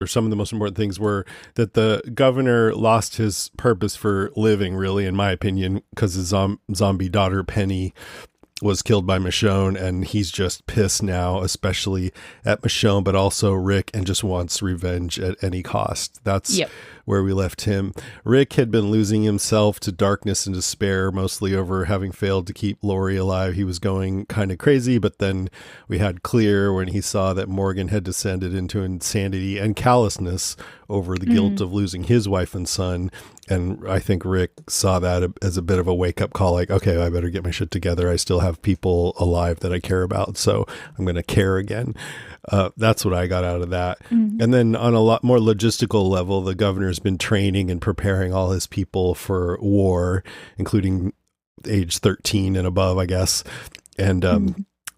or some of the most important things were that the governor lost his purpose for living, really, in my opinion, because his zombie daughter, Penny, was killed by Michonne, and he's just pissed now, especially at Michonne, but also Rick, and just wants revenge at any cost. That's Yep. where we left him. Rick had been losing himself to darkness and despair, mostly over having failed to keep Lori alive. He was going kind of crazy, but then we had Clear when he saw that Morgan had descended into insanity and callousness over the guilt of losing his wife and son. And I think Rick saw that as a bit of a wake-up call, like, okay, I better get my shit together. I still have people alive that I care about, so I'm going to care again. That's what I got out of that. And then on a lot more logistical level, the governor's been training and preparing all his people for war, including age 13 and above, I guess. And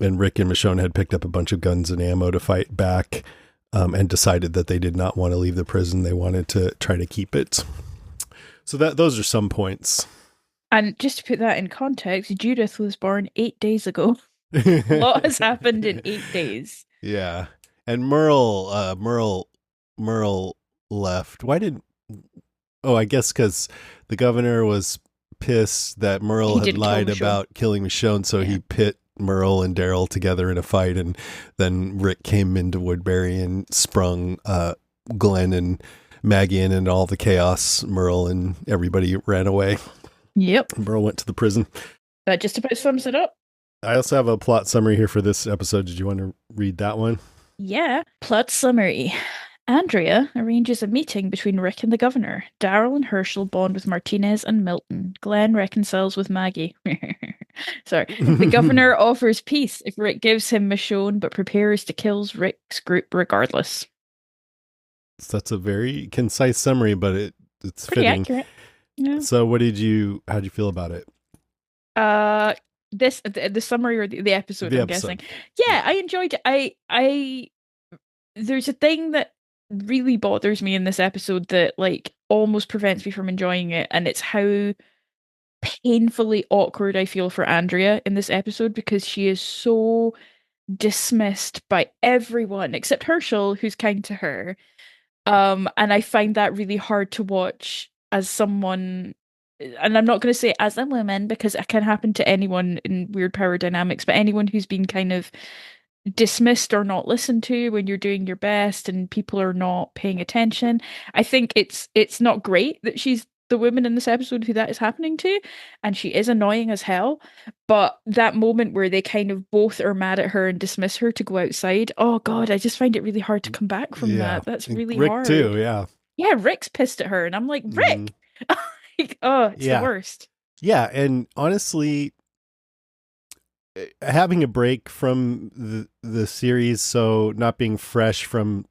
Rick and Michonne had picked up a bunch of guns and ammo to fight back, and decided that they did not want to leave the prison. They wanted to try to keep it. So those are some points. And just to put that in context, Judith was born 8 days ago. A lot has happened in 8 days. Yeah. And Merle left. Why did... Oh, I guess because the governor was pissed that Merle had lied about killing Michonne, so he pit Merle and Daryl together in a fight, and then Rick came into Woodbury and sprung Glenn and Maggie in, and all the chaos. Merle and everybody ran away. Yep. Merle went to the prison. That just about sums it up. I also have a plot summary here for this episode. Did you want to read that one? Yeah. Plot summary. Andrea arranges a meeting between Rick and the governor. Daryl and Herschel bond with Martinez and Milton. Glenn reconciles with Maggie. Sorry. The governor offers peace if Rick gives him Michonne, but prepares to kill Rick's group regardless. So that's a very concise summary, but it's pretty fitting. Accurate. Yeah. So how'd you feel about it? The summary or the episode, I'm guessing. Yeah, I enjoyed it. I there's a thing that really bothers me in this episode that like almost prevents me from enjoying it, and it's how painfully awkward I feel for Andrea in this episode, because she is so dismissed by everyone except Herschel, who's kind to her. And I find that really hard to watch as someone, and I'm not going to say as a woman because it can happen to anyone in weird power dynamics, but anyone who's been kind of dismissed or not listened to when you're doing your best and people are not paying attention. I think it's not great that she's the woman in this episode who that is happening to, and she is annoying as hell. But that moment where they kind of both are mad at her and dismiss her to go outside, oh god, I just find it really hard to come back from that. That's really Rick hard. too, yeah. Yeah, Rick's pissed at her, and I'm like, Rick! Like, oh, it's the worst. Yeah, and honestly, having a break from the series, so not being fresh from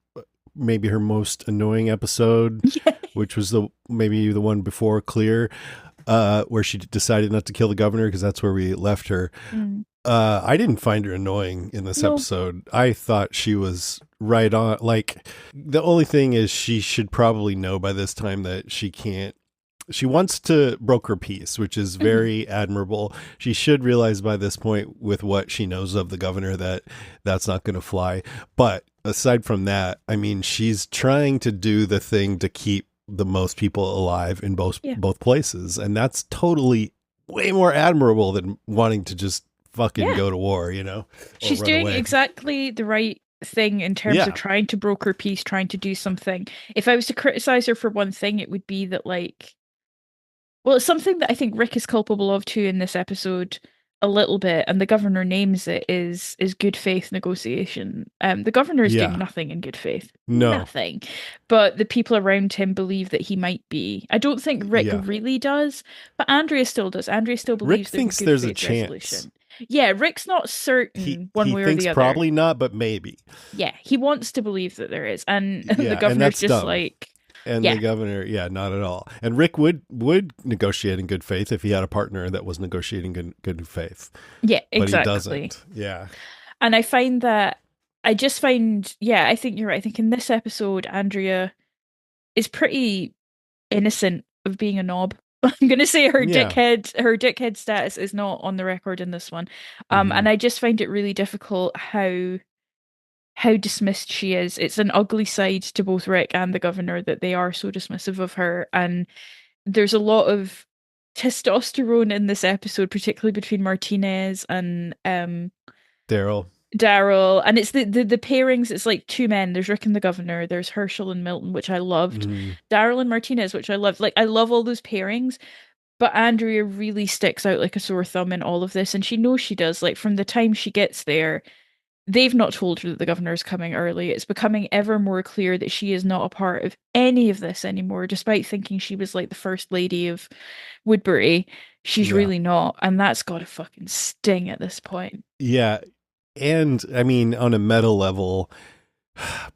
maybe her most annoying episode, which was maybe the one before Clear, where she decided not to kill the governor, because that's where we left her. I didn't find her annoying in this episode. I thought she was right on. Like, the only thing is she should probably know by this time that she wants to broker peace, which is very admirable. She should realize by this point, with what she knows of the governor, that that's not going to fly. But aside from that, I mean, she's trying to do the thing to keep the most people alive in both places. And that's totally way more admirable than wanting to just fucking go to war, you know? She's doing exactly the right thing in terms of trying to broker peace, trying to do something. If I was to criticize her for one thing, it would be that, like, well, it's something that I think Rick is culpable of too in this episode a little bit, and the governor names it, is good faith negotiation. The governor is doing nothing in good faith. Nothing. But the people around him believe that he might be. I don't think Rick really does, but Andrea still does. Andrea still believes Rick thinks there's a chance. Resolution. Yeah, Rick's not certain one way or the other. He thinks probably not, but maybe. Yeah, he wants to believe that there is, and the governor's just dumb. Like... And the governor, not at all. And Rick would negotiate in good faith if he had a partner that was negotiating good faith. Yeah, exactly. But he doesn't. Yeah. And I find that, I think you're right. I think in this episode, Andrea is pretty innocent of being a knob. I'm going to say her dickhead status is not on the record in this one. And I just find it really difficult how how dismissed she is. It's an ugly side to both Rick and the governor that they are so dismissive of her. And there's a lot of testosterone in this episode, particularly between Martinez and Daryl. Daryl. And it's the pairings, it's like two men. There's Rick and the governor, there's Herschel and Milton, which I loved. Mm, Daryl and Martinez, which I loved. Like I love all those pairings. But Andrea really sticks out like a sore thumb in all of this, and she knows she does. Like from the time she gets there, they've not told her that the governor is coming early. It's becoming ever more clear that she is not a part of any of this anymore, despite thinking she was like the first lady of Woodbury. She's yeah. really not, and that's got to fucking sting at this point. Yeah. And I mean, on a meta level,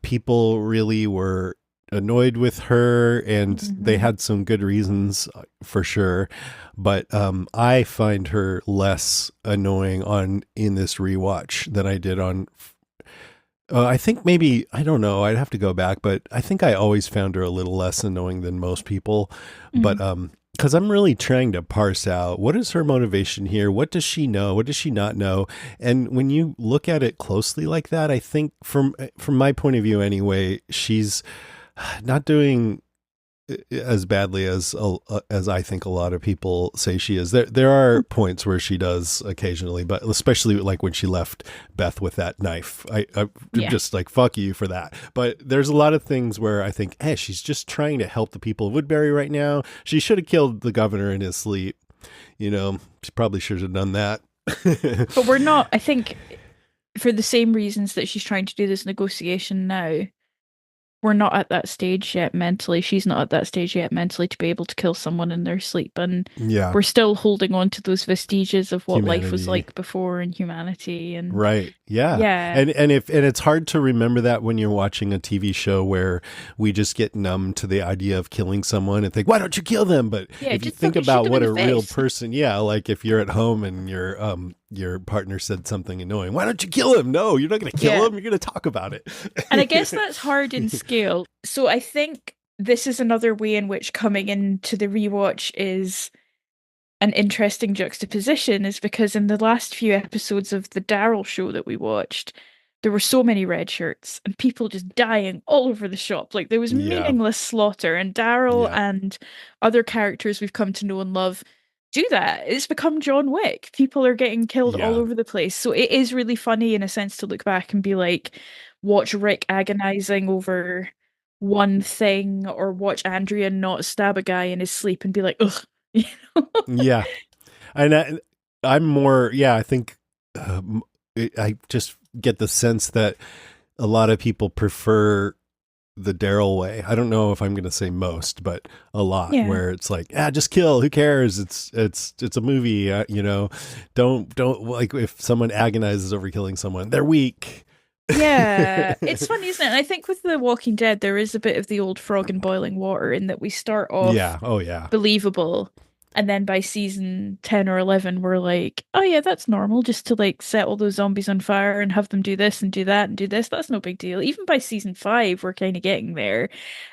people really were annoyed with her, and they Mm-hmm. had some good reasons for sure. But I find her less annoying on in this rewatch than I did on. I think maybe I don't know. I'd have to go back, but I think I always found her a little less annoying than most people. But Mm. because I'm really trying to parse out what is her motivation here. What does she know? What does she not know? And when you look at it closely like that, I think from my point of view anyway, she's not doing as badly as I think a lot of people say she is. There are points where she does occasionally, but especially like when she left Beth with that knife. I'm Yeah. just like, fuck you for that. But there's a lot of things where I think, hey, she's just trying to help the people of Woodbury right now. She should have killed the governor in his sleep. You know, she probably should have done that. But we're not, I think, for the same reasons that she's trying to do this negotiation now, we're not at that stage yet mentally. She's not at that stage yet mentally to be able to kill someone in their sleep. And Yeah. we're still holding on to those vestiges of what life was Humanity. like before and humanity. And Right. Yeah. yeah. And it's hard to remember that when you're watching a TV show where we just get numb to the idea of killing someone and think, why don't you kill them? But Yeah, if you just think fucking shoot about them in what the a real face. person, yeah, like if you're at home and your partner said something annoying, why don't you kill him? No, you're not going to kill Yeah. him. You're going to talk about it. And I guess that's hard in scale. So I think this is another way in which coming into the rewatch is an interesting juxtaposition, is because in the last few episodes of the Daryl show that we watched, there were so many red shirts and people just dying all over the shop. Like there was Yeah. meaningless slaughter, and Daryl Yeah. and other characters we've come to know and love do that. It's become John Wick. People are getting killed all Yeah. over the place. So it is really funny in a sense to look back and be like, watch Rick agonizing over one thing, or watch Andrea not stab a guy in his sleep and be like, ugh. You know? Yeah. And I'm more, yeah, I think I just get the sense that a lot of people prefer the Daryl way. I don't know if I'm going to say most, but a lot, Yeah. where it's like, just kill. Who cares? It's a movie. You know, don't like if someone agonizes over killing someone, they're weak. Yeah, it's funny, isn't it? And I think with The Walking Dead, there is a bit of the old frog in boiling water in that we start off Yeah. Oh yeah. believable, and then by season 10 or 11, we're like, oh yeah, that's normal, just to like set all those zombies on fire and have them do this and do that and do this. That's no big deal. Even by season 5, we're kind of getting there.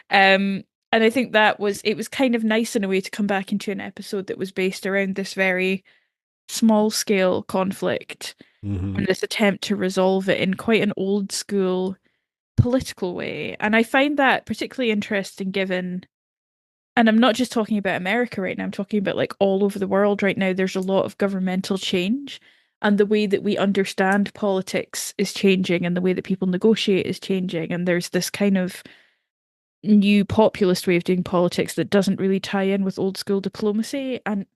And I think it was kind of nice in a way to come back into an episode that was based around this very small scale conflict Hmm. and this attempt to resolve it in quite an old school political way. And I find that particularly interesting given, and I'm not just talking about America right now, I'm talking about like all over the world right now. There's a lot of governmental change, and the way that we understand politics is changing, and the way that people negotiate is changing. And there's this kind of new populist way of doing politics that doesn't really tie in with old school diplomacy. And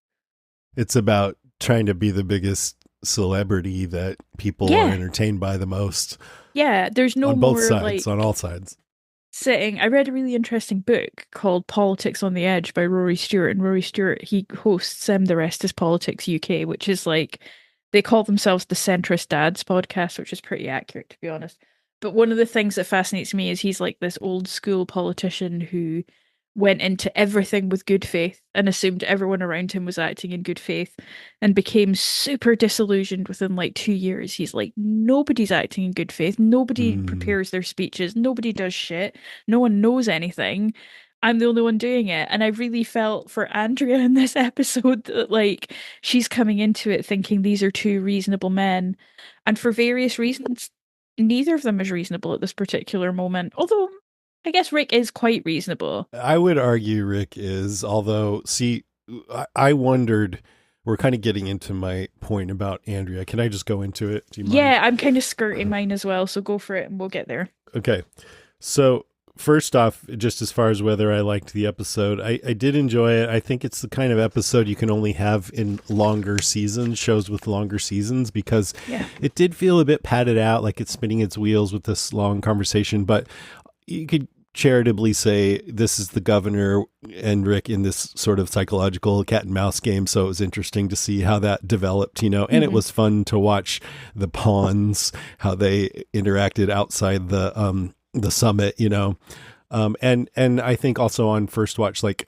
It's about trying to be the biggest celebrity that people are yeah, entertained by the most yeah, there's no on both more sides, on like all sides. sitting. I read a really interesting book called Politics on the Edge by Rory Stewart, and Rory Stewart, he hosts The Rest is Politics UK, which is like they call themselves the Centrist Dads podcast, which is pretty accurate to be honest. But one of the things that fascinates me is he's like this old school politician who went into everything with good faith and assumed everyone around him was acting in good faith, and became super disillusioned within like 2 years. He's like, nobody's acting in good faith. Nobody Mm. prepares their speeches. Nobody does shit. No one knows anything. I'm the only one doing it. And I really felt for Andrea in this episode that like she's coming into it thinking these are two reasonable men. And for various reasons, neither of them is reasonable at this particular moment. Although, I guess Rick is quite reasonable. I would argue Rick is, although, see, I wondered, we're kind of getting into my point about Andrea. Can I just go into it? Do you mind? Yeah, I'm kind of skirting mine as well, so go for it and we'll get there. Okay. So, first off, just as far as whether I liked the episode, I did enjoy it. I think it's the kind of episode you can only have in longer seasons, shows with longer seasons, because it did feel a bit padded out, like it's spinning its wheels with this long conversation. But you could charitably say this is the governor and Rick in this sort of psychological cat and mouse game. So it was interesting to see how that developed, and it was fun to watch the pawns, how they interacted outside the summit, and I think also on first watch, like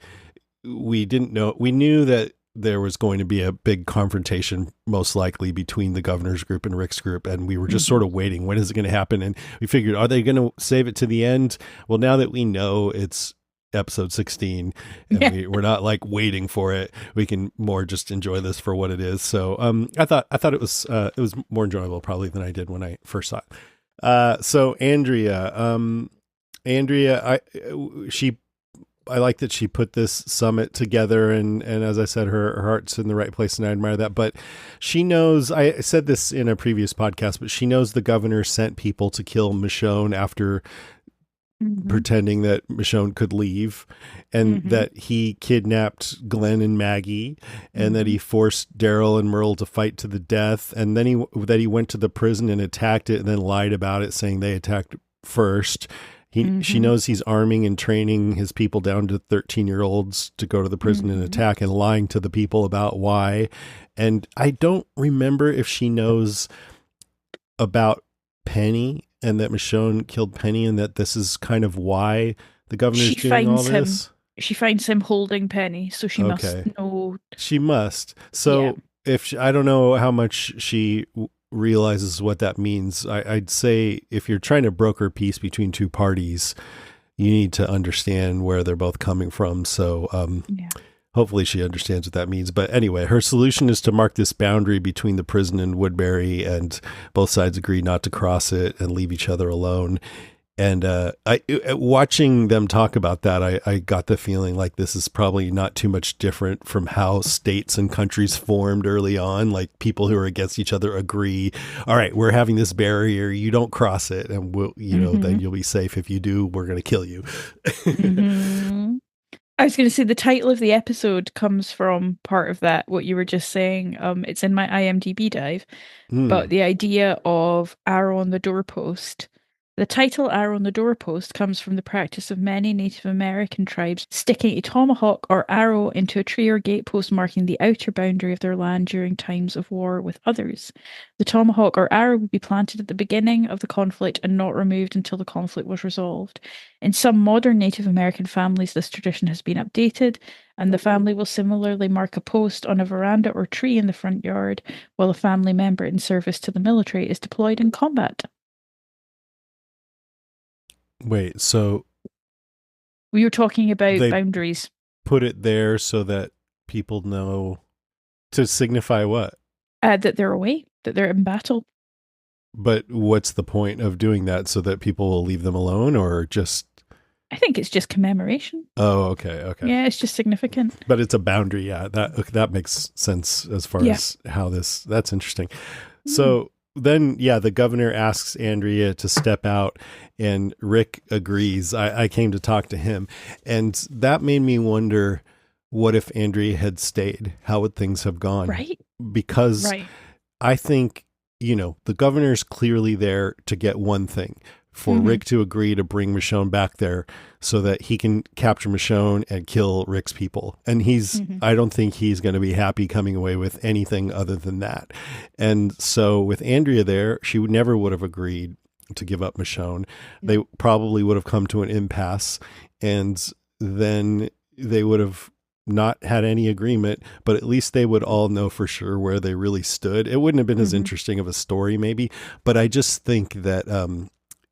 we knew that there was going to be a big confrontation, most likely between the governor's group and Rick's group. And we were just sort of waiting. When is it going to happen? And we figured, are they going to save it to the end? Well, now that we know it's episode 16 and we're not like waiting for it, we can more just enjoy this for what it is. So I thought it was more enjoyable probably than I did when I first saw it. So Andrea, I like that she put this summit together, and as I said, her heart's in the right place, and I admire that. But she knows, I said this in a previous podcast, but she knows the governor sent people to kill Michonne after pretending that Michonne could leave, and that he kidnapped Glenn and Maggie, and that he forced Daryl and Merle to fight to the death, and then he went to the prison and attacked it, and then lied about it, saying they attacked first. She knows he's arming and training his people down to 13-year-olds to go to the prison and attack, and lying to the people about why. And I don't remember if she knows about Penny and that Michonne killed Penny, and that this is kind of why the governor's doing all this. She finds him holding Penny, so she must know. She must. So I don't know how much she realizes what that means. I'd say if you're trying to broker peace between two parties, you need to understand where they're both coming from. So hopefully she understands what that means. But anyway, her solution is to mark this boundary between the prison and Woodbury, and both sides agree not to cross it and leave each other alone. And watching them talk about that, I got the feeling like this is probably not too much different from how states and countries formed early on. Like people who are against each other agree, all right, we're having this barrier, you don't cross it, and we'll, then you'll be safe. If you do, we're going to kill you. I was going to say the title of the episode comes from part of that, what you were just saying. It's in my IMDb dive, but the idea of arrow on the doorpost. The title Arrow on the Doorpost comes from the practice of many Native American tribes sticking a tomahawk or arrow into a tree or gatepost, marking the outer boundary of their land during times of war with others. The tomahawk or arrow would be planted at the beginning of the conflict and not removed until the conflict was resolved. In some modern Native American families, this tradition has been updated, and the family will similarly mark a post on a veranda or tree in the front yard while a family member in service to the military is deployed in combat. Wait, so we were talking about boundaries. Put it there so that people know, to signify what? That they're away, that they're in battle. But what's the point of doing that? So that people will leave them alone, or just? I think it's just commemoration. Oh, okay. Yeah, it's just significant. But it's a boundary, yeah. That makes sense as far as how that's interesting. So then, the governor asks Andrea to step out, and Rick agrees. I came to talk to him, and that made me wonder, what if Andrea had stayed? How would things have gone? Right. Because I think, the governor's clearly there to get one thing, for Rick to agree to bring Michonne back there so that he can capture Michonne and kill Rick's people. And I don't think he's going to be happy coming away with anything other than that. And so with Andrea there, she never would have agreed to give up Michonne. They probably would have come to an impasse, and then they would have not had any agreement, but at least they would all know for sure where they really stood. It wouldn't have been as interesting of a story maybe, but I just think that,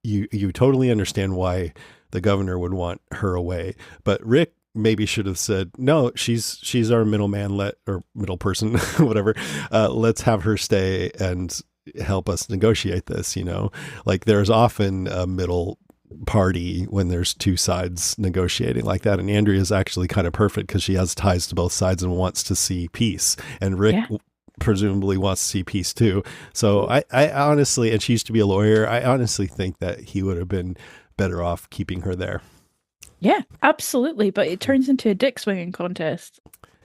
you totally understand why the governor would want her away. But Rick maybe should have said, no, she's our middleman, or middle person, whatever. Let's have her stay, and help us negotiate this, you know? Like there's often a middle party when there's two sides negotiating like that. And Andrea's actually kind of perfect because she has ties to both sides and wants to see peace. And Rick Yeah. presumably wants to see peace too. So I honestly, and she used to be a lawyer, I honestly think that he would have been better off keeping her there. Yeah, absolutely. But it turns into a dick swinging contest.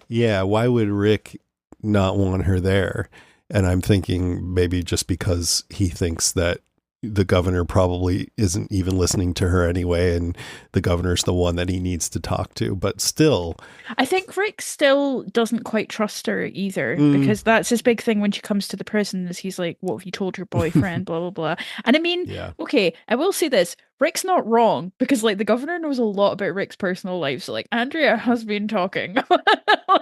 Yeah, why would Rick not want her there? And I'm thinking maybe just because he thinks that the governor probably isn't even listening to her anyway, and the governor's the one that he needs to talk to. But still, I think Rick still doesn't quite trust her either, mm, because that's his big thing when she comes to the prison is he's like, what have you told your boyfriend, blah, blah, blah. And I mean, yeah. okay, I will say this, Rick's not wrong, because like the governor knows a lot about Rick's personal life, so like Andrea has been talking.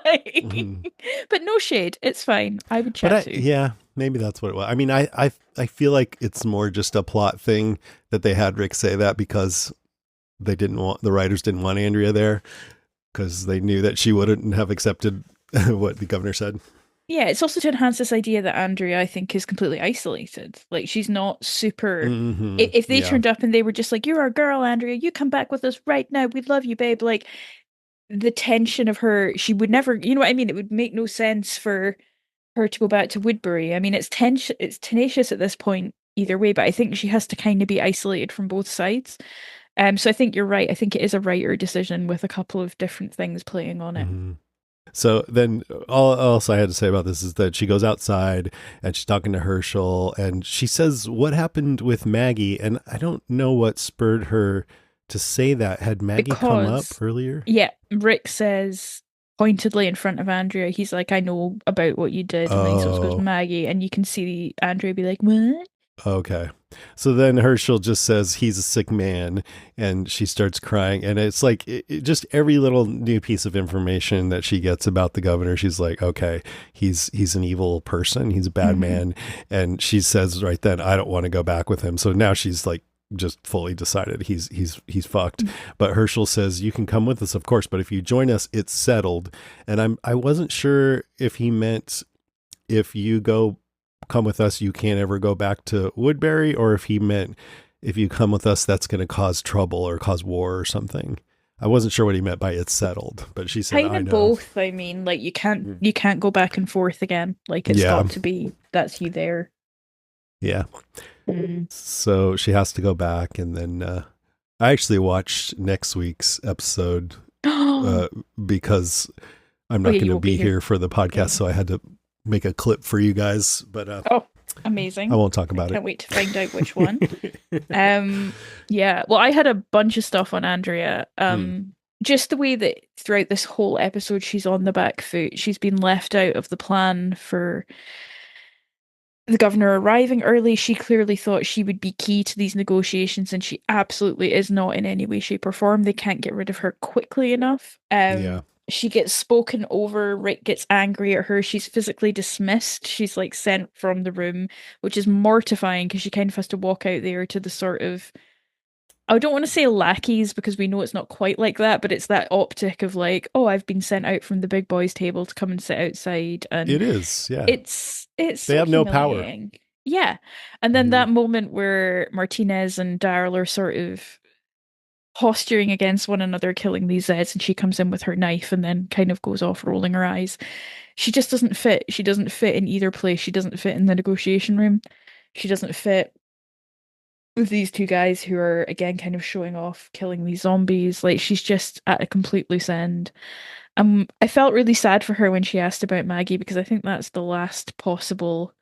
Like, Mhm. but no shade, it's fine. I would But chat too. yeah, maybe that's what it was. I mean, I feel like it's more just a plot thing that they had Rick say that because the writers didn't want Andrea there because they knew that she wouldn't have accepted what the governor said. Yeah, it's also to enhance this idea that Andrea, I think, is completely isolated. Like, she's not super. Hmm. If they Yeah. turned up and they were just like, "You're our girl, Andrea. You come back with us right now. We love you, babe." Like, the tension of her, she would never. You know what I mean? It would make no sense for her to go back to Woodbury. I mean, it's tension. It's tenacious at this point, either way. But I think she has to kind of be isolated from both sides. So I think you're right. I think it is a writer decision with a couple of different things playing on it. Hmm. So then all else I had to say about this is that she goes outside and she's talking to Herschel and she says, what happened with Maggie? And I don't know what spurred her to say that. Had Maggie come up Because, earlier? yeah, Rick says pointedly in front of Andrea, he's like, I know about what you did. And then he sort of goes, Oh, Maggie. And you can see Andrea be like, what? okay. So then Herschel just says he's a sick man and she starts crying. And it's like just every little new piece of information that she gets about the governor, she's like, okay, he's an evil person. He's a bad Hmm. man. And she says right then, I don't want to go back with him. So now she's like, just fully decided he's fucked. But Herschel says you can come with us, of course, but if you join us, it's settled. And I wasn't sure if he meant if you come with us, you can't ever go back to Woodbury, or if he meant if you come with us, that's going to cause trouble or cause war or something. I wasn't sure what he meant by it's settled, but she said, Kind I of know. both. I mean, like Mm. you can't go back and forth again. Like it's Yeah. got to be that's you there. Yeah. Mm. So she has to go back. And then I actually watched next week's episode Oh uh, because I'm yeah, not going you to won't be be here. here for the Yeah. podcast. So I had to make a clip for you guys, but Oh, I amazing. won't talk I about can't wait to find out which one. it. Um, yeah. Well, I had a bunch of stuff on Andrea. Hmm. Just the way that throughout this whole episode she's on the back foot. She's been left out of the plan for the governor arriving early. She clearly thought she would be key to these negotiations, and she absolutely is not in any way, shape, or form. They can't get rid of her quickly enough. Yeah. She gets spoken over. Rick gets angry at her. She's physically dismissed. She's like sent from the room, which is mortifying because she kind of has to walk out there to the sort of I don't want to say lackeys because we know it's not quite like that, but it's that optic of like, oh, I've been sent out from the big boys' table to come and sit outside, and It is. Yeah. it's They so have no power. humiliating. Yeah. And then Hmm. that moment where Martinez and Daryl are sort of posturing against one another, killing these Zeds, and she comes in with her knife and then kind of goes off rolling her eyes. She just doesn't fit. She doesn't fit in either place. She doesn't fit in the negotiation room. She doesn't fit with these two guys who are again kind of showing off killing these zombies. Like she's just at a complete loose end. I felt really sad for her when she asked about Maggie because I think that's the last possible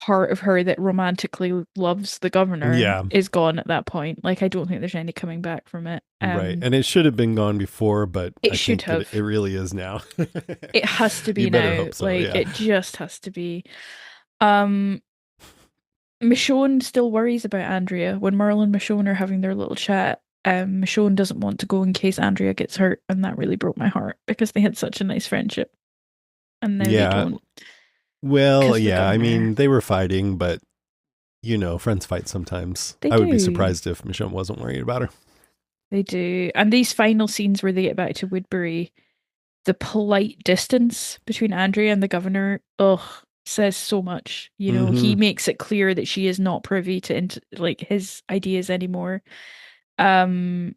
part of her that romantically loves the governor Yeah. is gone at that point. Like I don't think there's any coming back from it. Right. And it should have been gone before, but It I should think that have. it really is now. It has to You be better now. hope so. Like Yeah. it just has to be. Um Michonne still worries about Andrea. When Merle and Michonne are having their little chat, Michonne doesn't want to go in case Andrea gets hurt, and that really broke my heart because they had such a nice friendship, and now they Yeah. don't Well, because the yeah. I governor. mean, they were fighting, but friends fight sometimes. They I would be do, surprised if Michonne wasn't worried about her. they do, and these final scenes where they get back to Woodbury, the polite distance between Andrea and the governor, ugh, says so much. You know, he Mm-hmm. makes it clear that she is not privy to like his ideas anymore. Um,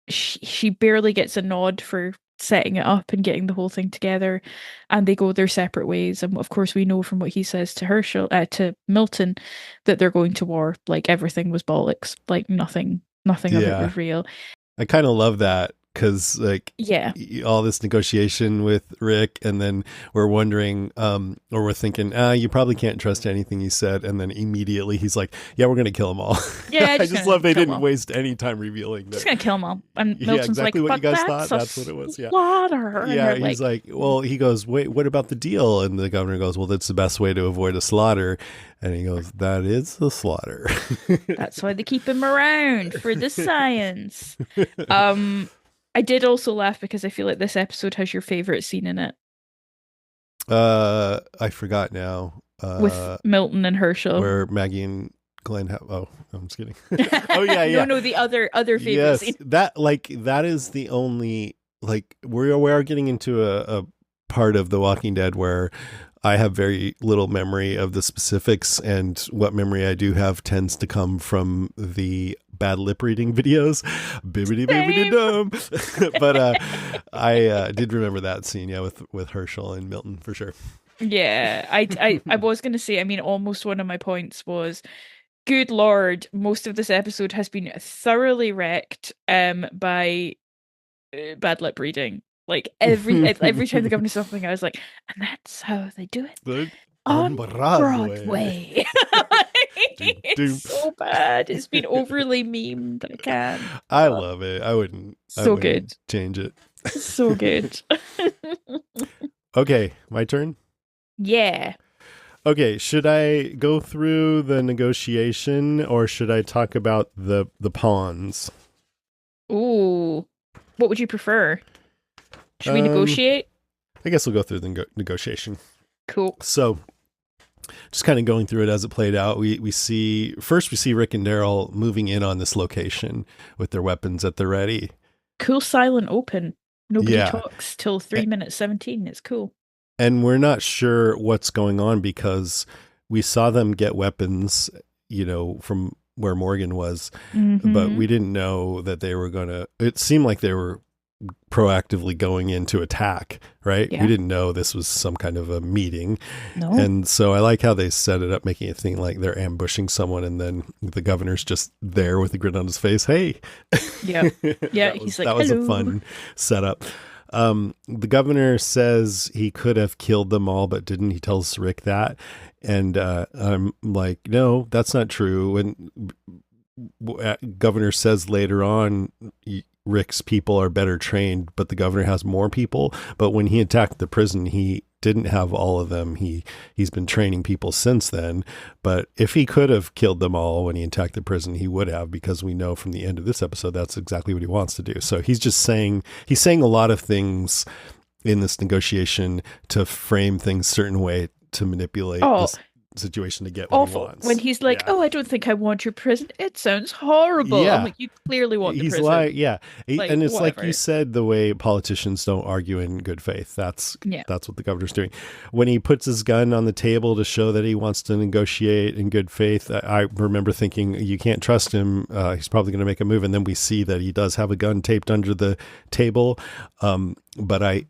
she barely gets a nod for setting it up and getting the whole thing together, and they go their separate ways. And of course, we know from what he says to Herschel, to Milton, that they're going to war. Like everything was bollocks. Like nothing of it Yeah. was real. I kind of love that because like Yeah, all this negotiation with Rick, and then we're wondering, or we're thinking, you probably can't trust anything he said, and then immediately he's like, "Yeah, we're gonna kill them all." yeah, I just just gonna love they kill them didn't all. waste any time revealing Just that. gonna kill them all. And Yeah, Milton's exactly like, what you but guys that's thought. a That's what it was. Yeah, slaughter. And yeah. they're He's like, like, well, he goes, wait, what about the deal? And the governor goes, well, that's the best way to avoid a slaughter. And he goes, that is the slaughter. that's why they keep him around for the science. Um, I did also laugh because I feel like this episode has your favorite scene in it I forgot now. with Milton and Herschel. Where Maggie and Glenn have. Oh, I'm just kidding. Oh yeah, No, yeah. no, the other favorite Yes, scene. that is the only like we are getting into a part of The Walking Dead where I have very little memory of the specifics, and what memory I do have tends to come from the bad lip reading videos. Bibbidi bibbidi Same. dum. But I did remember that scene, yeah, with Herschel and Milton for sure. Yeah, I was gonna say, I mean, almost one of my points was, good Lord, most of this episode has been thoroughly wrecked by bad lip reading. Like every time the governor said something, I was like, and that's how they do it Good on on Broadway. Broadway. Doom, doom. It's so bad. It's been overly memed. I can't. I love it. I wouldn't So good. change it. So good. Okay, my turn. Yeah. Okay, should I go through the negotiation or should I talk about the pawns? Ooh. What would you prefer? Should we Um, negotiate? I guess we'll go through the negotiation. Cool. So, just kind of going through it as it played out, we see Rick and Daryl moving in on this location with their weapons at the ready. Cool silent open. Nobody Yeah. talks till 3 minutes 17. It's cool. And we're not sure what's going on because we saw them get weapons, from where Morgan was, but we didn't know that they were it seemed like they were proactively going in to attack, right? Yeah. We didn't know this was some kind of a meeting. No. And so I like how they set it up, making it seem like they're ambushing someone, and then the governor's just there with a grin on his face. Hey. Yeah. Yeah. That was a fun setup. The governor says he could have killed them all, but didn't. He tells Rick that. And I'm like, no, that's not true. And governor says later on, Rick's people are better trained, but the governor has more people. But when he attacked the prison, he didn't have all of them. He's been training people since then. But if he could have killed them all when he attacked the prison, he would have, because we know from the end of this episode that's exactly what he wants to do. So he's saying a lot of things in this negotiation to frame things a certain way to manipulate this situation to get what he wants. When he's like, I don't think I want your prison. It sounds horrible. Yeah. I'm like, you clearly want the He's prison. like, yeah. And it's whatever. like you said, the way politicians don't argue in good faith. That's what the governor's doing. When he puts his gun on the table to show that he wants to negotiate in good faith, I remember thinking, you can't trust him. He's probably going to make a move. And then we see that he does have a gun taped under the table. But I,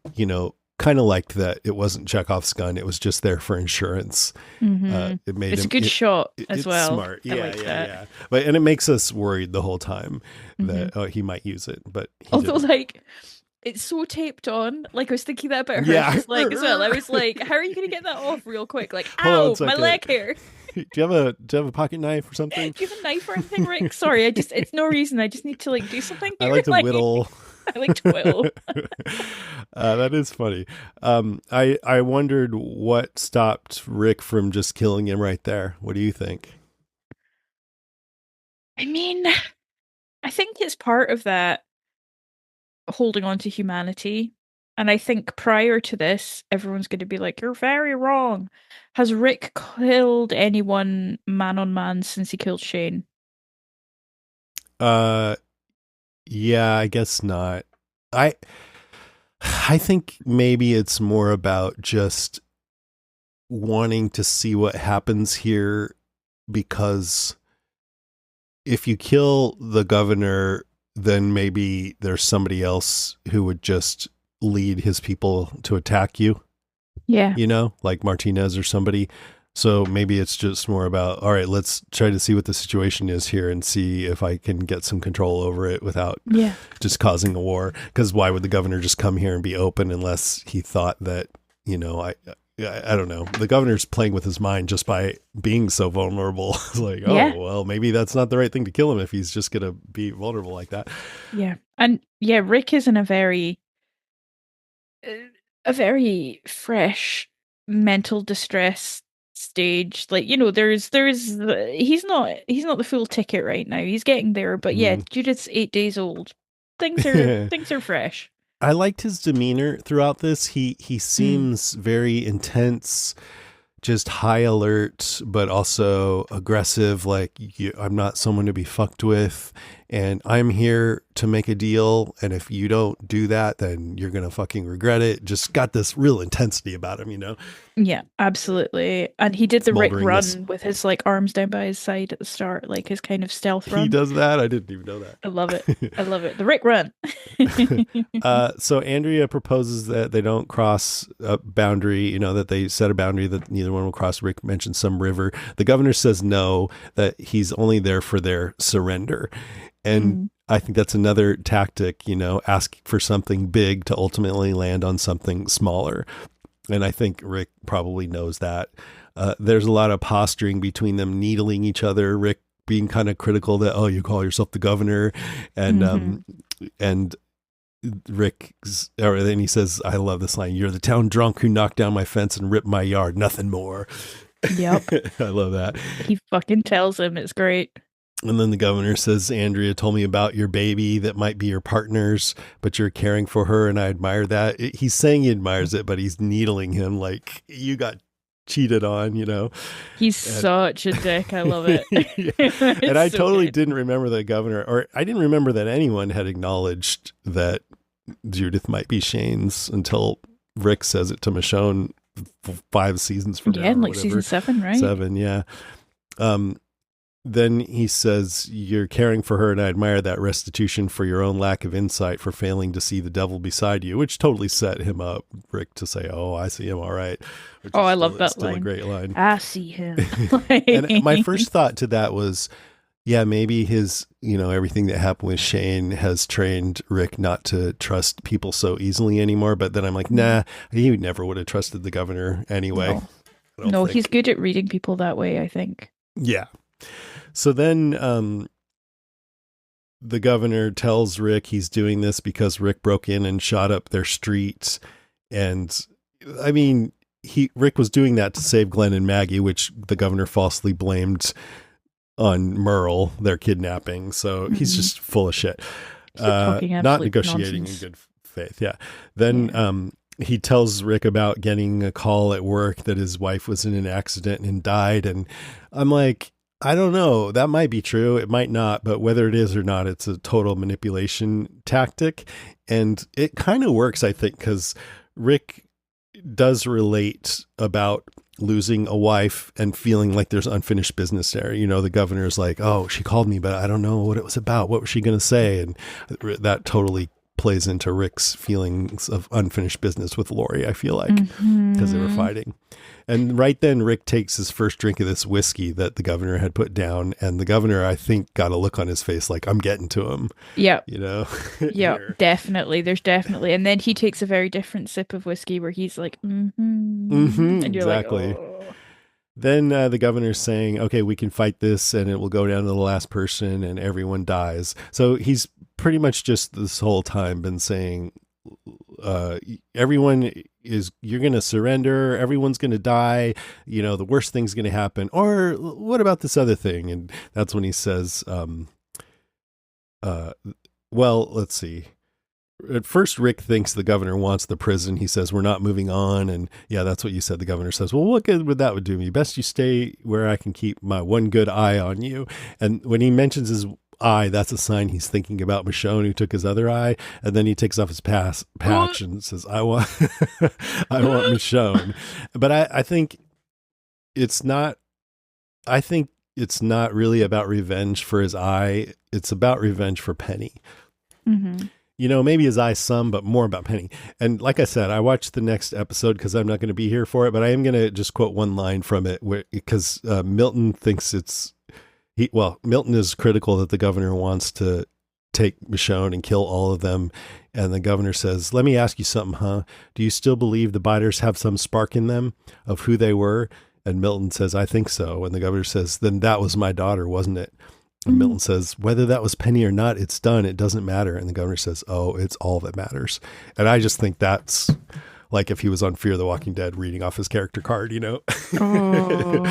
kind of liked that it wasn't Chekhov's gun. It was just there for insurance. It made it's a good shot as well. Smart. Yeah. But it makes us worried the whole time that he might use it. But although it's so taped on. Like I was thinking that about her as well. I was like, how are you going to get that off real quick? Like, ow, my leg hair. Do you have a pocket knife or something? Do you have a knife or anything, Rick? Sorry, it's no reason. I just need to do something here. I like to whittle. I like to whittle. That is funny. I wondered what stopped Rick from just killing him right there. What do you think? I mean, I think it's part of that holding on to humanity. And I think prior to this, everyone's going to be like, you're very wrong. Has Rick killed anyone man on man since he killed Shane? Yeah, I guess not. I think maybe it's more about just wanting to see what happens here, because if you kill the governor, then maybe there's somebody else who would just lead his people to attack you. Yeah. You know, like Martinez or somebody. So maybe it's just more about, all right, let's try to see what the situation is here and see if I can get some control over it without just causing a war. Because why would the governor just come here and be open unless he thought that, you know, I don't know. The governor's playing with his mind just by being so vulnerable. It's like, well, maybe that's not the right thing to kill him if he's just going to be vulnerable like that. Yeah. And yeah, Rick is in a very fresh mental distress stage. Like, you know, he's not the full ticket right now. He's getting there, but yeah, Judith's 8 days old. Things are fresh. I liked his demeanor throughout this. He seems very intense, just high alert, but also aggressive. Like, I'm not someone to be fucked with, and I'm here to make a deal. And if you don't do that, then you're going to fucking regret it. Just got this real intensity about him, you know? Yeah, absolutely. And he did the Rick run with his like arms down by his side at the start, like his kind of stealth run. He does that? I didn't even know that. I love it. I love it. The Rick run. So Andrea proposes that they don't cross a boundary, you know, that they set a boundary that neither one will cross. Rick mentions some river. The governor says no, that he's only there for their surrender. And I think that's another tactic, you know, ask for something big to ultimately land on something smaller. And I think Rick probably knows that. There's a lot of posturing between them, needling each other. Rick being kind of critical that, oh, you call yourself the governor. And Rick, or then he says, I love this line, you're the town drunk who knocked down my fence and ripped my yard. Nothing more. Yep. I love that. He fucking tells him. It's great. And then the governor says, Andrea told me about your baby that might be your partner's, but you're caring for her, and I admire that. He's saying he admires it, but he's needling him like, you got cheated on, you know? He's such a dick. I love it. And I totally didn't remember the governor, or I didn't remember that anyone had acknowledged that Judith might be Shane's until Rick says it to Michonne 5 seasons from now. Yeah, like season 7, right? 7, yeah. Then he says, you're caring for her, and I admire that restitution for your own lack of insight for failing to see the devil beside you, which totally set him up, Rick, to say, oh, I see him all right. I love that line. Still a great line. I see him. And my first thought to that was, yeah, maybe his, you know, everything that happened with Shane has trained Rick not to trust people so easily anymore. But then I'm like, nah, he never would have trusted the governor anyway. No, he's good at reading people that way, I think. Yeah. So then the governor tells Rick he's doing this because Rick broke in and shot up their street. And I mean, Rick was doing that to save Glenn and Maggie, which the governor falsely blamed on Merle, their kidnapping. So he's just full of shit. Not negotiating nonsense. In good faith. Yeah. Then he tells Rick about getting a call at work that his wife was in an accident and died. And I'm like, I don't know. That might be true. It might not. But whether it is or not, it's a total manipulation tactic. And it kind of works, I think, because Rick does relate about losing a wife and feeling like there's unfinished business there. You know, the governor's like, oh, she called me, but I don't know what it was about. What was she going to say? And that totally plays into Rick's feelings of unfinished business with Lori, I feel like, because they were fighting. And right then, Rick takes his first drink of this whiskey that the governor had put down. And the governor, I think, got a look on his face like, I'm getting to him. Yeah. You know? Yeah, definitely. There's definitely. And then he takes a very different sip of whiskey where he's like, and you're exactly. Like, oh. Then the governor's saying, okay, we can fight this and it will go down to the last person and everyone dies. So he's pretty much just this whole time been saying, everyone you're going to surrender. Everyone's going to die. You know, the worst thing's going to happen. Or what about this other thing? And that's when he says, well, let's see. At first, Rick thinks the governor wants the prison. He says, we're not moving on. And yeah, that's what you said. The governor says, well, what good would that would do me? Best you stay where I can keep my one good eye on you. And when he mentions his eye, that's a sign he's thinking about Michonne, who took his other eye. And then he takes off his patch and says, I want Michonne. But I think it's not, I think it's not really about revenge for his eye. It's about revenge for Penny. Mm-hmm. You know, maybe his eye some, but more about Penny. And like I said, I watched the next episode because I'm not going to be here for it, but I am going to just quote one line from it because Milton thinks Milton is critical that the governor wants to take Michonne and kill all of them. And the governor says, let me ask you something, huh? Do you still believe the biters have some spark in them of who they were? And Milton says, I think so. And the governor says, then that was my daughter, wasn't it? And Milton says, whether that was Penny or not, it's done. It doesn't matter. And the governor says, oh, it's all that matters. And I just think that's like if he was on Fear the Walking Dead reading off his character card, you know? Oh,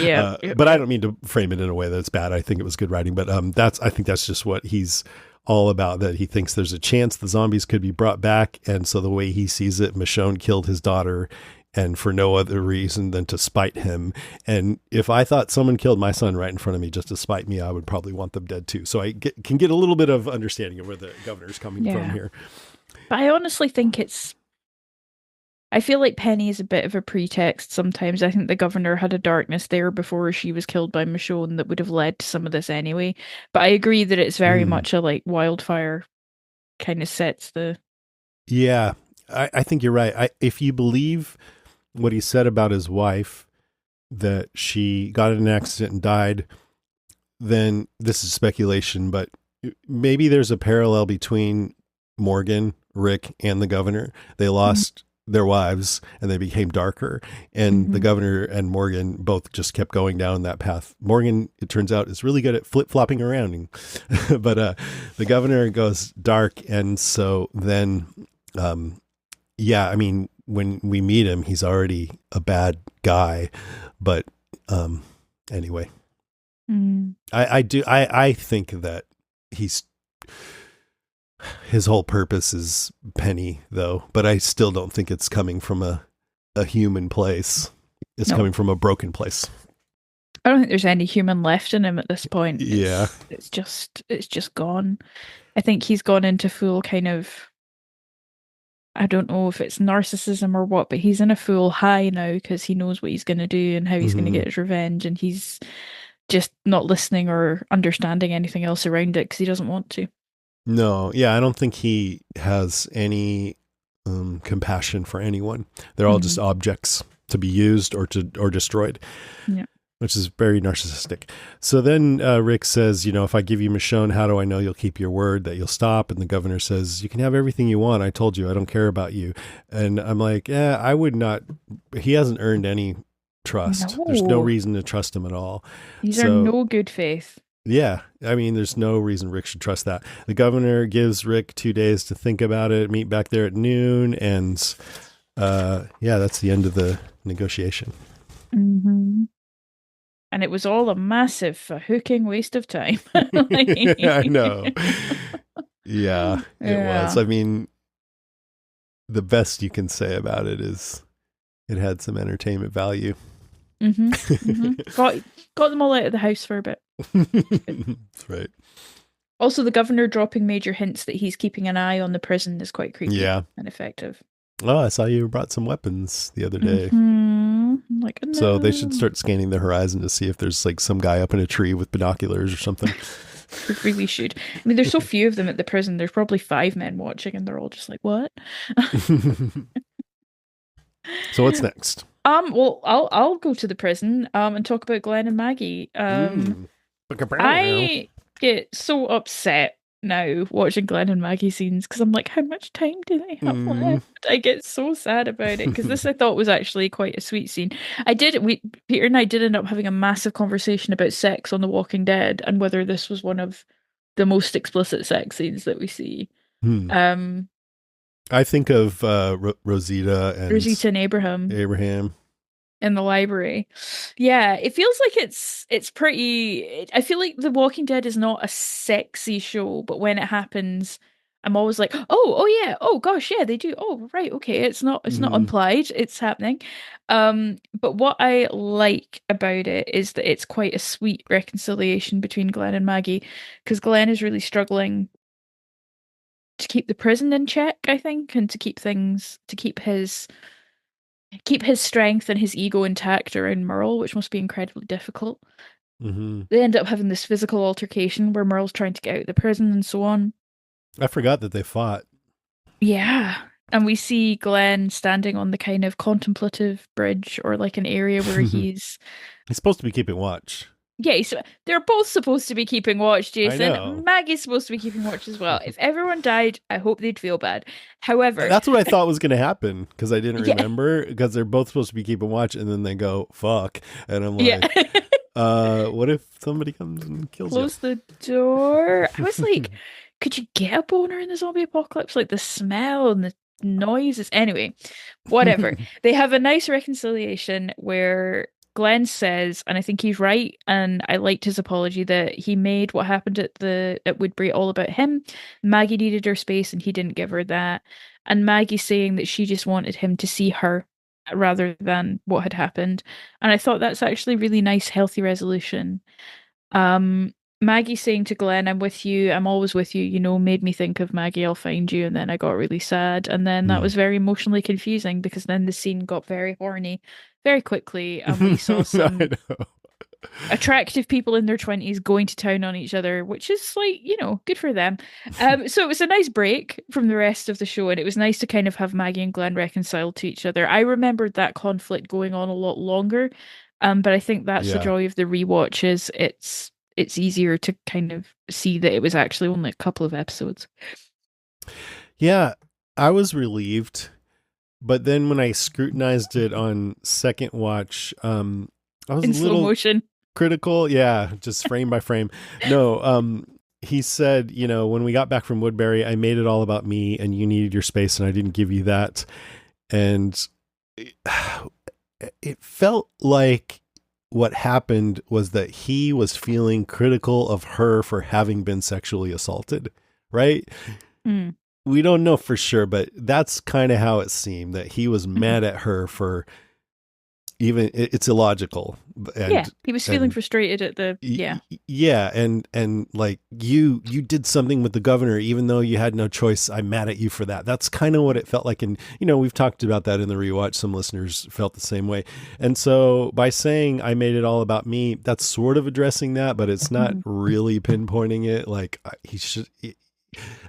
yeah. But I don't mean to frame it in a way that's bad. I think it was good writing. But I think that's just what he's all about, that he thinks there's a chance the zombies could be brought back. And so the way he sees it, Michonne killed his daughter, and for no other reason than to spite him. And if I thought someone killed my son right in front of me just to spite me, I would probably want them dead too. So I can get a little bit of understanding of where the governor's coming from here. But I honestly think I feel like Penny is a bit of a pretext sometimes. I think the governor had a darkness there before she was killed by Michonne that would have led to some of this anyway. But I agree that it's very much a like wildfire kind of sets the... Yeah, I think you're right. If you believe what he said about his wife, that she got in an accident and died, then this is speculation, but maybe there's a parallel between Morgan, Rick, and the governor. They lost their wives and they became darker, and the governor and Morgan both just kept going down that path. Morgan, it turns out, is really good at flip-flopping around, but the governor goes dark. And so then, I mean, when we meet him, he's already a bad guy, but anyway, I think that his whole purpose is Penny, though, but I still don't think it's coming from a human place. It's coming from a broken place. I don't think there's any human left in him at this point. It's just gone. I think he's gone into full kind of, I don't know if it's narcissism or what, but he's in a full high now because he knows what he's going to do and how he's going to get his revenge, and he's just not listening or understanding anything else around it because he doesn't want to. No, yeah, I don't think he has any compassion for anyone. They're all just objects to be used or destroyed. Yeah. Which is very narcissistic. So then Rick says, if I give you Michonne, how do I know you'll keep your word, that you'll stop? And the governor says, you can have everything you want. I told you, I don't care about you. And I'm like, I would not. He hasn't earned any trust. No. There's no reason to trust him at all. These are no good faith. Yeah. I mean, there's no reason Rick should trust that. The governor gives Rick 2 days to think about it, meet back there at noon. And that's the end of the negotiation. Mm-hmm. And it was all a massive hooking waste of time. I know. Yeah, it was. I mean, the best you can say about it is it had some entertainment value. Got them all out of the house for a bit. That's right. Also, the governor dropping major hints that he's keeping an eye on the prison is quite creepy and effective. Oh, I saw you brought some weapons the other day. Like, no. So they should start scanning the horizon to see if there's like some guy up in a tree with binoculars or something. They really should. I mean, there's so few of them at the prison. There's probably 5 men watching, and they're all just like, "What?" So what's next? Well, I'll go to the prison and talk about Glenn and Maggie. I get so upset now watching Glenn and Maggie scenes because I'm like, how much time do they have left? I get so sad about it because this I thought was actually quite a sweet scene. Peter and I did end up having a massive conversation about sex on The Walking Dead and whether this was one of the most explicit sex scenes that we see. I think of Rosita and Abraham in the library. Yeah, it feels like it's pretty. I feel like The Walking Dead is not a sexy show, but when it happens, I'm always like, oh yeah, oh gosh, yeah, they do. Oh right, okay, it's not implied, it's happening. But what I like about it is that it's quite a sweet reconciliation between Glenn and Maggie, because Glenn is really struggling to keep the prison in check, I think, and to keep his keep his strength and his ego intact around Merle, which must be incredibly difficult. Mm-hmm. They end up having this physical altercation where Merle's trying to get out of the prison and so on. I forgot that they fought. Yeah. And we see Glenn standing on the kind of contemplative bridge or like an area where He's he's supposed to be keeping watch. yeah, so they're both supposed to be keeping watch, I Jason. know. Maggie's supposed to be keeping watch as well. If everyone died, I hope they'd feel bad. However, That's what I thought was going to happen because I didn't yeah, remember because they're both supposed to be keeping watch and then they go, fuck. And I'm yeah. like, what if somebody comes and kills you? Close the door. I was like, could you get a boner in the zombie apocalypse? Like the smell and the noises. Anyway, whatever. They have a nice reconciliation where Glenn says, and I think he's right, and I liked his apology that he made what happened at Woodbury all about him. Maggie needed her space and he didn't give her that. And Maggie saying that she just wanted him to see her rather than what had happened. And I thought that's actually really nice, healthy resolution. Um, Maggie saying to Glenn, I'm with you, I'm always with you, made me think of Maggie, I'll find you. And then I got really sad. And then that Hmm. was very emotionally confusing because then the scene got very horny very quickly. And we saw I some know. attractive people in their 20s going to town on each other, which is like, good for them. So it was a nice break from the rest of the show. And it was nice to kind of have Maggie and Glenn reconciled to each other. I remembered that conflict going on a lot longer. But I think that's the Yeah. joy of the rewatch is it's easier to kind of see that it was actually only a couple of episodes. Yeah. I was relieved. But then when I scrutinized it on second watch, I was a In slow little motion. critical. Yeah, just frame by frame. No, he said, when we got back from Woodbury, I made it all about me and you needed your space and I didn't give you that. And it felt like what happened was that he was feeling critical of her for having been sexually assaulted, right? Mm. We don't know for sure, but that's kind of how it seemed, that he was Mhm. mad at her for even it's illogical Yeah, and he was feeling and frustrated at the yeah. yeah, and like you did something with the governor even though you had no choice. I'm mad at you for that. That's kind of what it felt like. And we've talked about that in the rewatch. Some listeners felt the same way. And so by saying I made it all about me, that's sort of addressing that, but it's not Mhm. really pinpointing it. Like he should,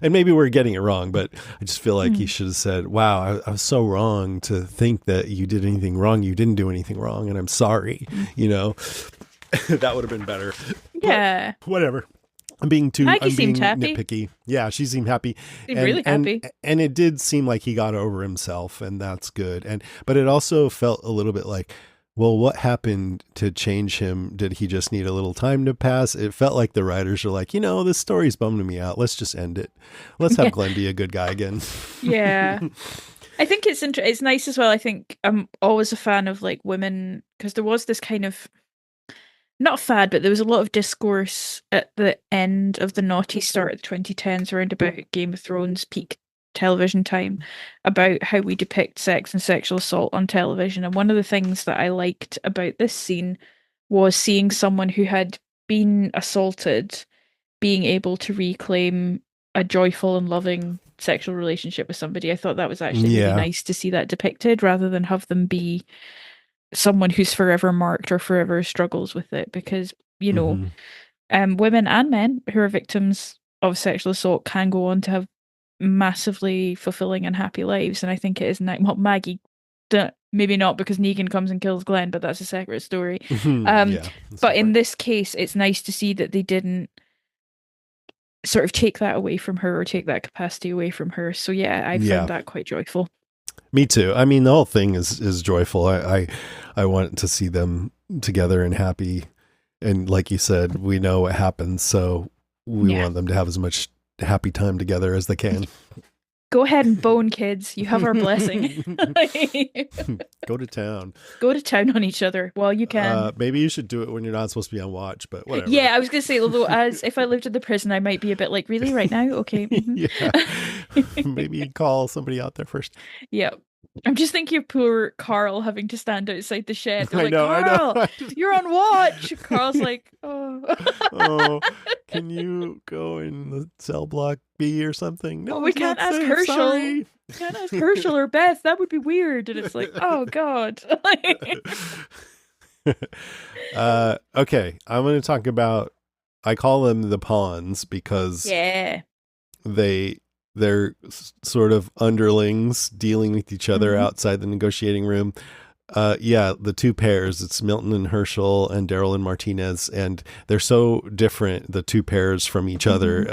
and maybe we're getting it wrong, but I just feel like he Mhm. should have said, wow, I was so wrong to think that you did anything wrong. You didn't do anything wrong. And I'm sorry, Mhm. that would have been better, but Yeah. whatever. Maggie I'm seemed being happy. nitpicky. Yeah. She seemed happy, Seemed and, really happy. and it did seem like he got over himself, and that's good. But it also felt a little bit like, well, what happened to change him? Did he just need a little time to pass? It felt like the writers are like, this story's bumming me out. Let's just end it. Let's have Yeah. Glenn be a good guy again. Yeah. I think it's nice as well. I think I'm always a fan of like women because there was this kind of not a fad, but there was a lot of discourse at the end of the naughty start of the 2010s around about Game of Thrones peak television time about how we depict sex and sexual assault on television. And one of the things that I liked about this scene was seeing someone who had been assaulted being able to reclaim a joyful and loving sexual relationship with somebody. I thought that was actually really Yeah. nice to see that depicted rather than have them be someone who's forever marked or forever struggles with it because Hmm. women and men who are victims of sexual assault can go on to have massively fulfilling and happy lives, and I think it is well, Maggie maybe not because Negan comes and kills Glenn, but that's a separate story. um Yeah. That's but in different. this case it's nice to see that they didn't sort of take that away from her or take that capacity away from her. So yeah, I found Yeah. that quite joyful. Me too. I mean, the whole thing is joyful. I want to see them together and happy. And like you said, we know what happens, so we Yeah. want them to have as much happy time together as they can. Go ahead and bone, kids. You have our blessing. Go to town. Go to town on each other while you can. Maybe you should do it when you're not supposed to be on watch, but whatever. Yeah, I was gonna say, although as if I lived in the prison, I might be a bit like, really, right now? Okay. Yeah. Maybe call somebody out there first. Yeah. I'm just thinking of poor Carl having to stand outside the shed. They're I like, know, I know. Carl, you're on watch. Carl's like, oh. Oh, can you go in the cell block be or something? No, Oh, we it's can't not ask safe. Herschel. Sorry. We can't ask Herschel or Beth. That would be weird. And it's like, oh God. Okay, I'm going to talk about. I call them the pawns because yeah. they're sort of underlings dealing with each other outside the negotiating room. Yeah, the two pairs, it's Milton and Herschel and Daryl and Martinez, and they're so different, the two pairs, from each other.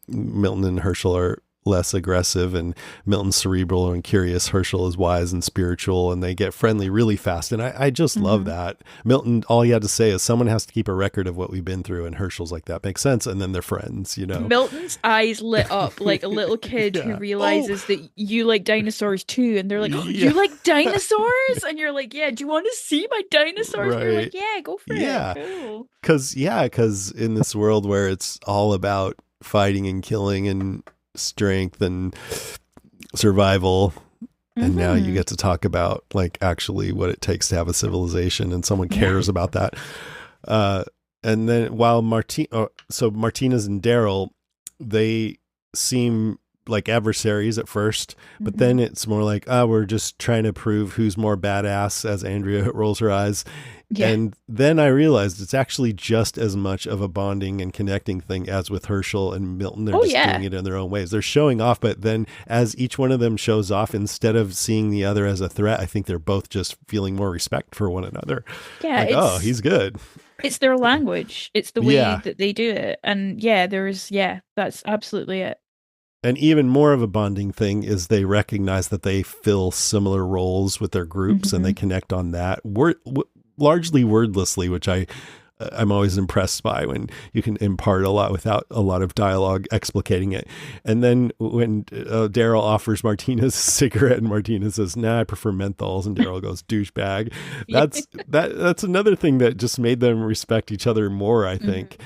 Milton and Herschel are less aggressive, and Milton's cerebral and curious. Herschel is wise and spiritual, and they get friendly really fast. And I just love that. Milton, all he had to say is, someone has to keep a record of what we've been through. And Herschel's like, that makes sense. And then they're friends, you know. Milton's eyes lit up like a little kid who realizes that you like dinosaurs too. And they're like, oh, you like dinosaurs? And you're like, yeah, do you want to see my dinosaurs? Right. You're like, yeah, go for it. Cool. Because in this world where it's all about fighting and killing and strength and survival, and now you get to talk about like actually what it takes to have a civilization, and someone cares about that. And then while Martinez and Daryl, they seem like adversaries at first, but then it's more like, we're just trying to prove who's more badass, as Andrea rolls her eyes. And then I realized it's actually just as much of a bonding and connecting thing as with Herschel and Milton. They're doing it in their own ways. They're showing off, but then as each one of them shows off, instead of seeing the other as a threat, I think they're both just feeling more respect for one another. Yeah. Like, oh, he's good. It's their language. It's the way that they do it. And that's absolutely it. And even more of a bonding thing is they recognize that they fill similar roles with their groups, and they connect on that. Largely wordlessly, which I'm always impressed by, when you can impart a lot without a lot of dialogue explicating it. And then when Daryl offers Martinez a cigarette, and Martinez says, "Nah, I prefer menthols," and Daryl goes, "Douchebag." That's another thing that just made them respect each other more, I think.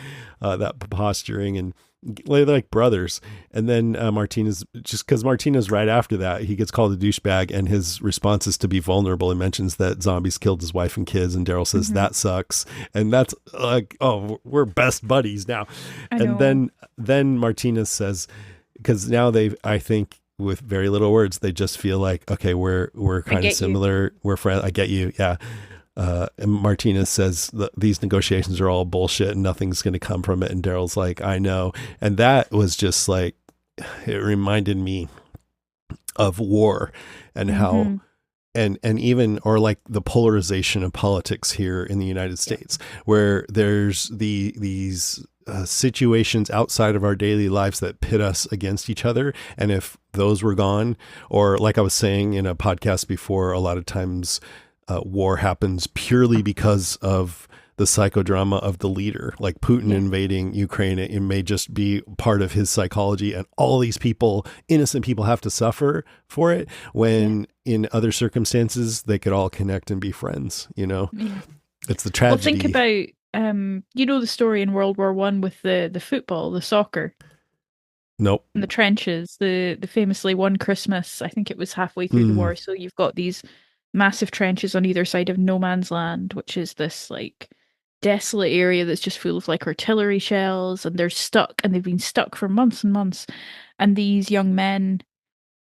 That posturing, and they're like brothers. And then Martinez, just because Martinez right after that, he gets called a douchebag, and his response is to be vulnerable. He mentions that zombies killed his wife and kids, and Daryl says, that sucks. And that's like, oh, we're best buddies now. And then Martinez says, because now I think with very little words, they just feel like, okay, we're kind of similar. We're friends. I get you. Yeah. And Martinez says these negotiations are all bullshit and nothing's going to come from it. And Daryl's like, I know. And that was just like, it reminded me of war and how, and even, or like the polarization of politics here in the United States, where there's these situations outside of our daily lives that pit us against each other. And if those were gone, or like I was saying in a podcast before, a lot of times war happens purely because of the psychodrama of the leader, like Putin invading Ukraine. It may just be part of his psychology, and all these people, innocent people, have to suffer for it, when in other circumstances they could all connect and be friends, you know. It's the tragedy. Well, think about the story in World War I with the football, the soccer. Nope. In the trenches, the famously one Christmas, I think it was halfway through the war, so you've got these massive trenches on either side of no man's land, which is this like desolate area that's just full of like artillery shells, and they've been stuck for months and months. And these young men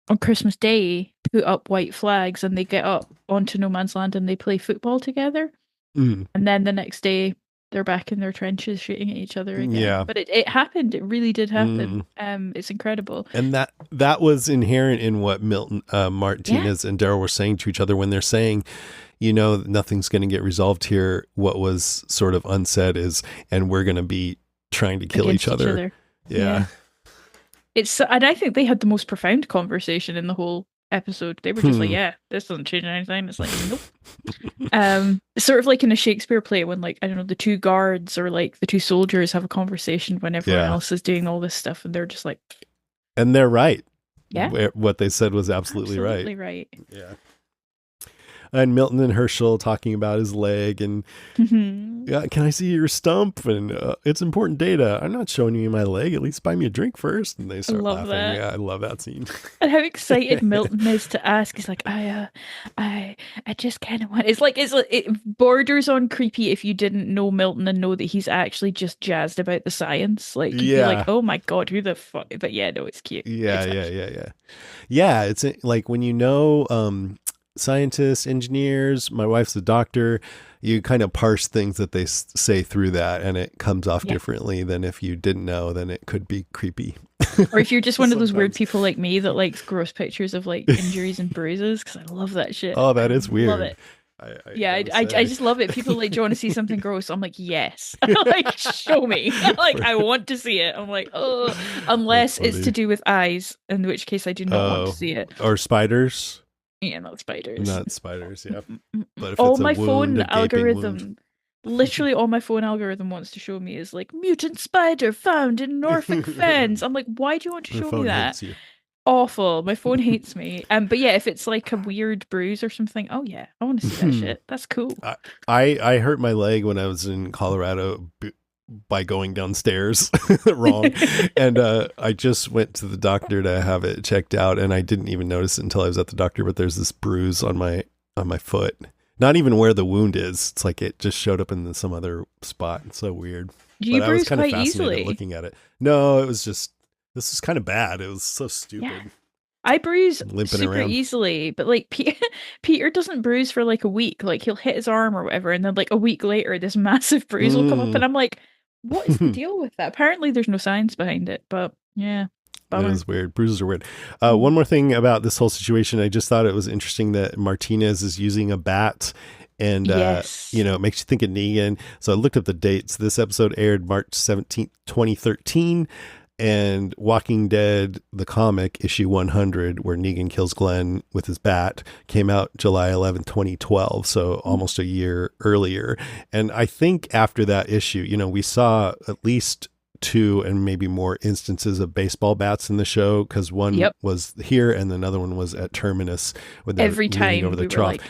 on Christmas Day put up white flags, and they get up onto no man's land and they play football together. And then the next day they're back in their trenches shooting at each other again. Yeah. But it happened. It really did happen. It's incredible. And that was inherent in what Milton, Martinez and Daryl were saying to each other when they're saying, you know, nothing's going to get resolved here. What was sort of unsaid is, and we're going to be trying to kill each other. Yeah. And I think they had the most profound conversation in the whole episode. They were just like, yeah, this doesn't change anything. It's like, nope. Sort of like in a Shakespeare play when, like, I don't know, the two guards or like the two soldiers have a conversation when everyone else is doing all this stuff, and they're just like, and they're right. Yeah. What they said was absolutely right. Right. Yeah. and Milton and Herschel talking about his leg and yeah, can I see your stump? And it's important data. I'm not showing you my leg. At least buy me a drink first. And they I start love laughing. that. Yeah, I love that scene. And how excited Milton is to ask. He's like, I just kind of want. It borders on creepy if you didn't know Milton and know that he's actually just jazzed about the science. Like you'd be like, Yeah. oh my God, who the fuck? But yeah, no, it's cute. Yeah, It's yeah, actually yeah, yeah. Yeah, it's like when you know scientists, engineers, my wife's a doctor, you kind of parse things that they say through that and it comes off yeah. differently than if you didn't know, then it could be creepy. Or if you're just one of those weird Sometimes. people like me that likes gross pictures of like injuries and bruises, because I love that shit. Oh, I that is love weird. it. I Yeah, gotta I say. just love it. People like, do you want to see something gross? I'm like, yes. Like, show me. Like, I want to see it. I'm like, oh, That's unless it's to funny. do with eyes, in which case I do not want to Oh, see it. or spiders? Yeah, not spiders. Not spiders, yeah. But if All it's a my wound, phone a gaping wound. algorithm, literally all my phone algorithm wants to show me is like mutant spider found in Norfolk fens. I'm like, why do you want to The show me phone that? hates you. Awful. My phone hates me. But yeah, if it's like a weird bruise or something, oh yeah, I want to see that shit. That's cool. I hurt my leg when I was in Colorado by going downstairs wrong, and I just went to the doctor to have it checked out, and I didn't even notice it until I was at the doctor. But there's this bruise on my foot, not even where the wound is. It's like it just showed up in some other spot. It's so weird. Do you But I was bruise kind of quite fascinated easily? looking at it. No, it was just this is kind of bad. It was so Yeah. stupid. I bruise Limping super around. easily, but like Peter doesn't bruise for like a week. Like he'll hit his arm or whatever, and then like a week later, this massive bruise will come up, Mm. and I'm like, what is the deal with that? Apparently, there's no science behind it, but yeah, It bummer. is weird. Bruises are weird. Mm. One more thing about this whole situation, I just thought it was interesting that Martinez is using a bat, and Yes. it makes you think of Negan. So I looked up the dates. This episode aired March 17th, 2013, and Walking Dead, the comic, issue 100, where Negan kills Glenn with his bat, came out July 11th, 2012, so almost a year earlier. And I think after that issue, we saw at least two and maybe more instances of baseball bats in the show, because one Yep. was here and another one was at Terminus when they're Every leaning time over the we were trough. like,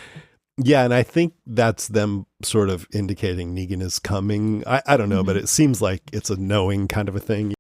Yeah, and I think that's them sort of indicating Negan is coming. I don't know, but mhm. it seems like it's a knowing kind of a thing.